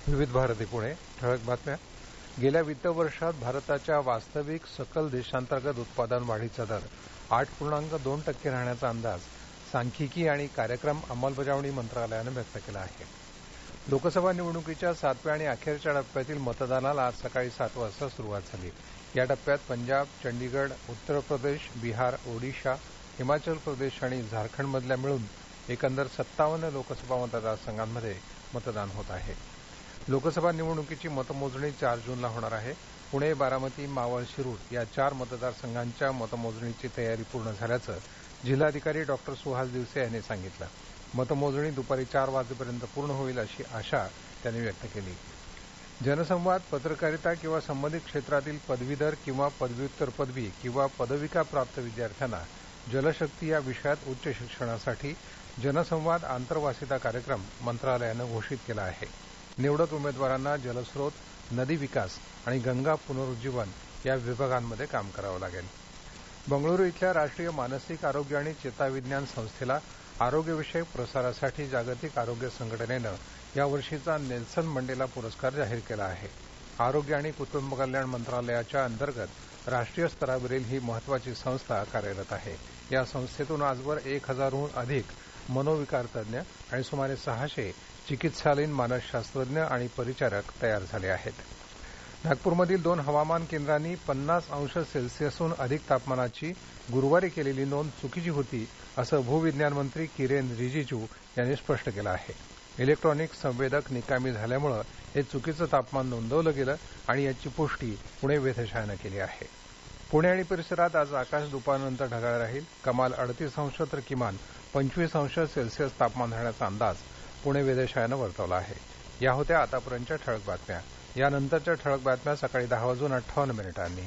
विविध भारती पुणे. ठळक बातम्या. गेल्या वित्त वर्षात भारताच्या वास्तविक सकल देशांतर्गत उत्पादन वाढीचा दर 8.2% राहण्याचा अंदाज सांख्यिकी आणि कार्यक्रम अंमलबजावणी मंत्रालयानं व्यक्त केला आहे. लोकसभा निवडणुकीच्या 7व्या आणि अखेरच्या टप्प्यातील मतदानाला आज सकाळी 7 वाजता सुरुवात झाली. या टप्प्यात पंजाब, चंडीगड, उत्तर प्रदेश, बिहार, ओडिशा, हिमाचल प्रदेश आणि झारखंडमधल्या मिळून एकंदर 57 लोकसभा मतदारसंघांमध्ये मतदान होत आहे. लोकसभा निवडणुकीची मतमोजणी 4 जूनला होणार आहे. पुणे, बारामती, मावळ, शिरूर या 4 मतदारसंघांच्या मतमोजणीची तयारी पूर्ण झाल्याचं जिल्हाधिकारी डॉक्टर सुहास दिवसे यांनी सांगितलं. मतमोजणी दुपारी 4 वाजेपर्यंत पूर्ण होईल अशी आशा त्यांनी व्यक्त केली. जनसंवाद, पत्रकारिता किंवा संबंधित क्षेत्रातील पदवीधर किंवा पदव्युत्तर पदवी किंवा पदविका प्राप्त विद्यार्थ्यांना जलशक्ती या विषयात उच्च शिक्षणासाठी जनसंवाद आंतरवासिता कार्यक्रम मंत्रालयानं घोषित केला आहे. निवडक उमेदवारांना जलस्रोत, नदी विकास आणि गंगा पुनरुज्जीवन या विभागांमध्ये काम करावं लागेल. बंगळुरू इथल्या राष्ट्रीय मानसिक आरोग्य आणि चेताविज्ञान संस्थेला आरोग्यविषयक प्रसारासाठी जागतिक आरोग्य संघटनेनं यावर्षीचा नेल्सन मंडेला पुरस्कार जाहीर केला आहे. आरोग्य आणि कुटुंब कल्याण मंत्रालयाच्या अंतर्गत राष्ट्रीय स्तरावरील ही महत्वाची संस्था कार्यरत आहे. या संस्थेतून आजवर 1000हून अधिक मनोविकार तज्ज्ञ आणि सुमारे 600 चिकित्सालयीन मानसशास्त्रज्ञ आणि परिचारक तयार झाले आहेत. नागपूरमधील 2 हवामान केंद्रांनी 50 अंश सेल्सिअसहून अधिक तापमानाची गुरुवारी केलेली नोंद चुकीची होती असं भूविज्ञान मंत्री किरेन रिजिजू यांनी स्पष्ट केलं आहे. इलेक्ट्रॉनिक संवेदक निकामी झाल्यामुळे हे चुकीचं तापमान नोंदवलं गेलं आणि याची पुष्टी पुणे वेधशाळेनं केली आहे. पुणे आणि परिसरात आज आकाश दुपारनंतर ढगाळ राहील. कमाल 38 अंश तर किमान 25 अंश सेल्सिअस तापमान राहण्याचा अंदाज पुणे वेधशाळेनं वर्तवला आहे. या होत्या आतापर्यंतच्या ठळक बातम्या. यानंतरच्या ठळक बातम्या सकाळी 10:58 मिनिटांनी.